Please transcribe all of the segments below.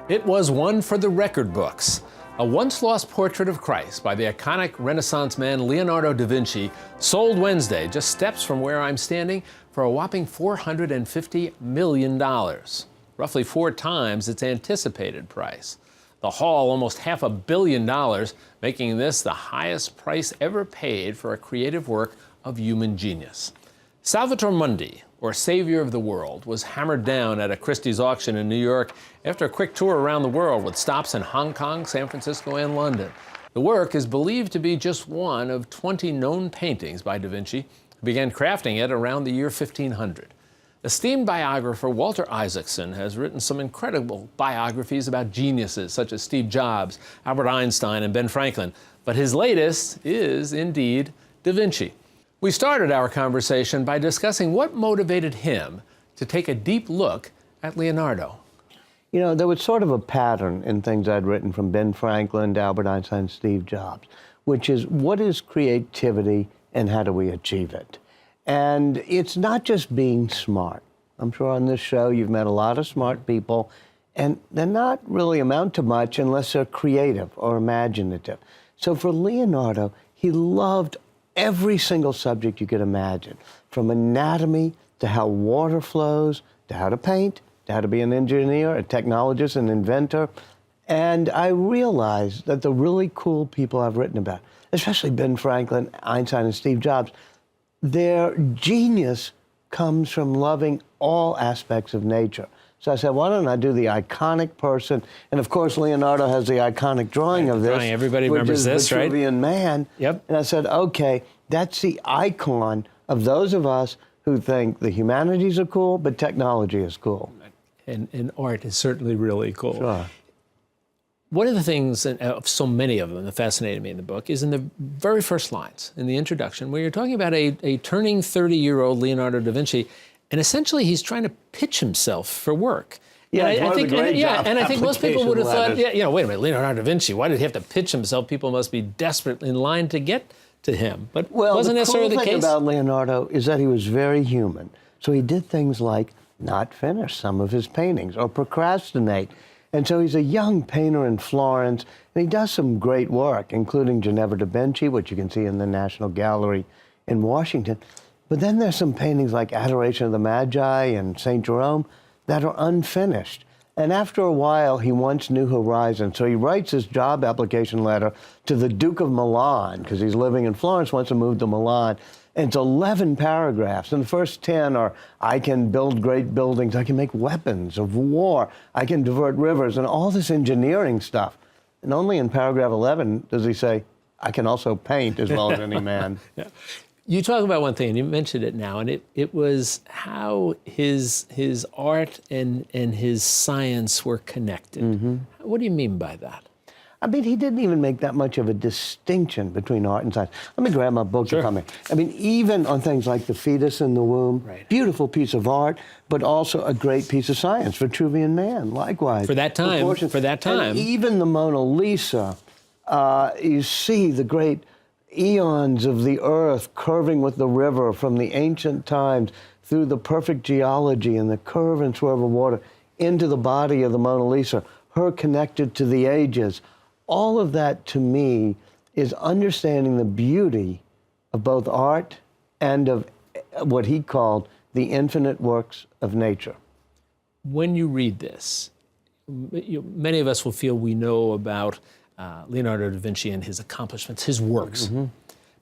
It was one for the record books. A once-lost portrait of Christ by the iconic Renaissance man Leonardo da Vinci sold Wednesday, just steps from where I'm standing, for a whopping $450 million, roughly 4 times its anticipated price. The haul, almost $500 million, making this the highest price ever paid for a creative work of human genius. Salvator Mundi, or Savior of the World, was hammered down at a Christie's auction in New York after a quick tour around the world with stops in Hong Kong, San Francisco, and London. The work is believed to be just one of 20 known paintings by da Vinci, who began crafting it around the year 1500. Esteemed biographer Walter Isaacson has written some incredible biographies about geniuses such as Steve Jobs, Albert Einstein, and Ben Franklin, but his latest is indeed da Vinci. We started our conversation by discussing what motivated him to take a deep look at Leonardo. You know, there was sort of a pattern in things I'd written from Ben Franklin to Albert Einstein, Steve Jobs, which is what is creativity and how do we achieve it? And it's not just being smart. I'm sure on this show you've met a lot of smart people, and they're not really amount to much unless they're creative or imaginative. So for Leonardo, he loved every single subject you could imagine, from anatomy to how water flows, to how to paint, to how to be an engineer, a technologist, an inventor. And I realized that the really cool people I've written about, especially Ben Franklin, Einstein, and Steve Jobs, their genius comes from loving all aspects of nature. So I said, why don't I do the iconic person? And of course, Leonardo has the iconic drawing of this. Drawing. Everybody remembers this, right? Vitruvian Man. Yep. And I said, okay, that's the icon of those of us who think the humanities are cool, but technology is cool. And art is certainly really cool. Sure. One of the things, so many of them, that fascinated me in the book is in the very first lines, in the introduction, where you're talking about a turning 30-year-old Leonardo da Vinci, and essentially he's trying to pitch himself for work. Yeah, and I think most people would have thought, letters. yeah, wait a minute, Leonardo da Vinci, why did he have to pitch himself? People must be desperate in line to get to him. But wasn't necessarily the case. The cool thing about Leonardo is that he was very human. So he did things like not finish some of his paintings or procrastinate. And so he's a young painter in Florence, and he does some great work, including Ginevra da Benci, which you can see in the National Gallery in Washington. But then there's some paintings like Adoration of the Magi and St. Jerome that are unfinished. And after a while, he wants new horizons. So he writes his job application letter to the Duke of Milan, because he's living in Florence, wants to move to Milan. And it's 11 paragraphs. And the first 10 are, I can build great buildings, I can make weapons of war, I can divert rivers, and all this engineering stuff. And only in paragraph 11 does he say, I can also paint as well as any man. Yeah. You talk about one thing, and you mentioned it now, and it was how his art and his science were connected. Mm-hmm. What do you mean by that? I mean, he didn't even make that much of a distinction between art and science. Let me grab my book if I may. I mean, even on things like the fetus in the womb, right. Beautiful piece of art, but also a great piece of science. Vitruvian Man, likewise. For that time. And even the Mona Lisa, you see the great eons of the earth curving with the river from the ancient times through the perfect geology and the curve and swerve of water into the body of the Mona Lisa, her connected to the ages. All of that, to me, is understanding the beauty of both art and of what he called the infinite works of nature. When you read this, many of us will feel we know about Leonardo da Vinci and his accomplishments, his works. Mm-hmm.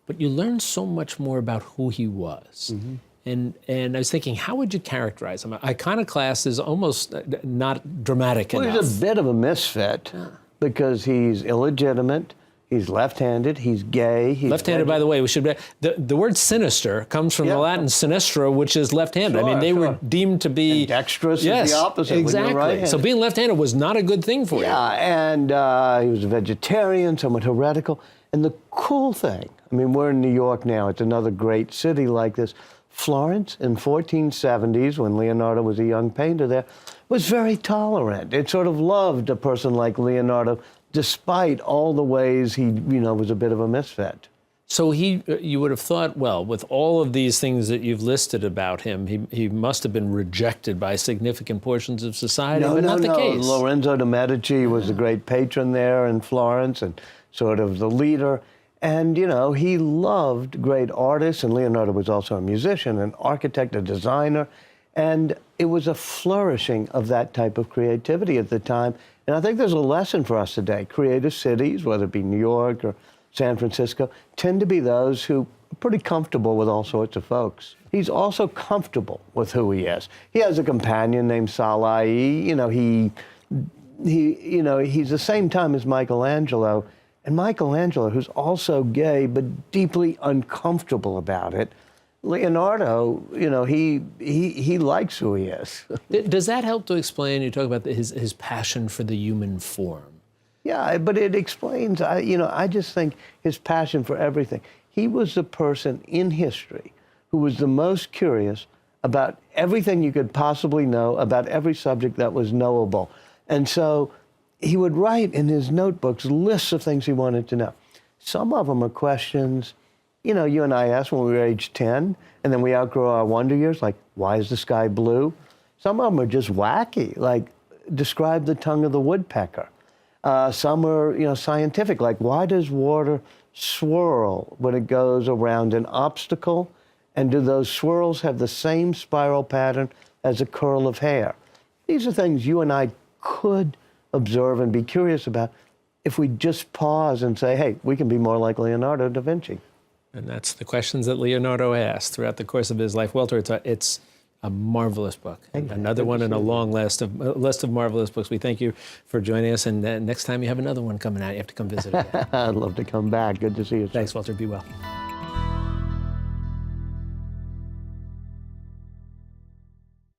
But you learn so much more about who he was. Mm-hmm. And I was thinking, how would you characterize him? Iconoclast is almost not dramatic enough. He's a bit of a misfit because he's illegitimate, he's left-handed, he's gay. He's left-handed, by the way, we should. The word sinister comes from the Latin sinistra, which is left-handed. Sure, I mean, they were deemed to be... And dexterous is the opposite. Exactly. When you're right-handed. So being left-handed was not a good thing for you. Yeah, and he was a vegetarian, somewhat heretical. And the cool thing, I mean, we're in New York now. It's another great city like this. Florence in 1470s, when Leonardo was a young painter there, was very tolerant. It sort of loved a person like Leonardo, despite all the ways he, was a bit of a misfit. So you would have thought, well, with all of these things that you've listed about him, he must have been rejected by significant portions of society, but not the case. Lorenzo de' Medici was the great patron there in Florence and sort of the leader. And, you know, he loved great artists, and Leonardo was also a musician, an architect, a designer. And it was a flourishing of that type of creativity at the time. And I think there's a lesson for us today. Creative cities, whether it be New York or San Francisco, tend to be those who are pretty comfortable with all sorts of folks. He's also comfortable with who he is. He has a companion named Salai. You know, he's the same time as Michelangelo. And Michelangelo, who's also gay but deeply uncomfortable about it. Leonardo, you know, he likes who he is. Does that help to explain? You talk about his passion for the human form. Yeah, but it explains, I just think his passion for everything. He was the person in history who was the most curious about everything you could possibly know about every subject that was knowable. And so he would write in his notebooks lists of things he wanted to know. Some of them are questions, you know, you and I asked when we were age 10, and then we outgrow our wonder years, like, why is the sky blue? Some of them are just wacky, like, describe the tongue of the woodpecker. Some are, you know, scientific, like why does water swirl when it goes around an obstacle? And do those swirls have the same spiral pattern as a curl of hair? These are things you and I could observe and be curious about if we just pause and say, hey, we can be more like Leonardo da Vinci. And that's the questions that Leonardo asked throughout the course of his life. Walter, it's a marvelous book. Another one in a long list of marvelous books. We thank you for joining us. And next time you have another one coming out, you have to come visit again. I'd love to come back. Good to see you. Thanks, Walter. Be well.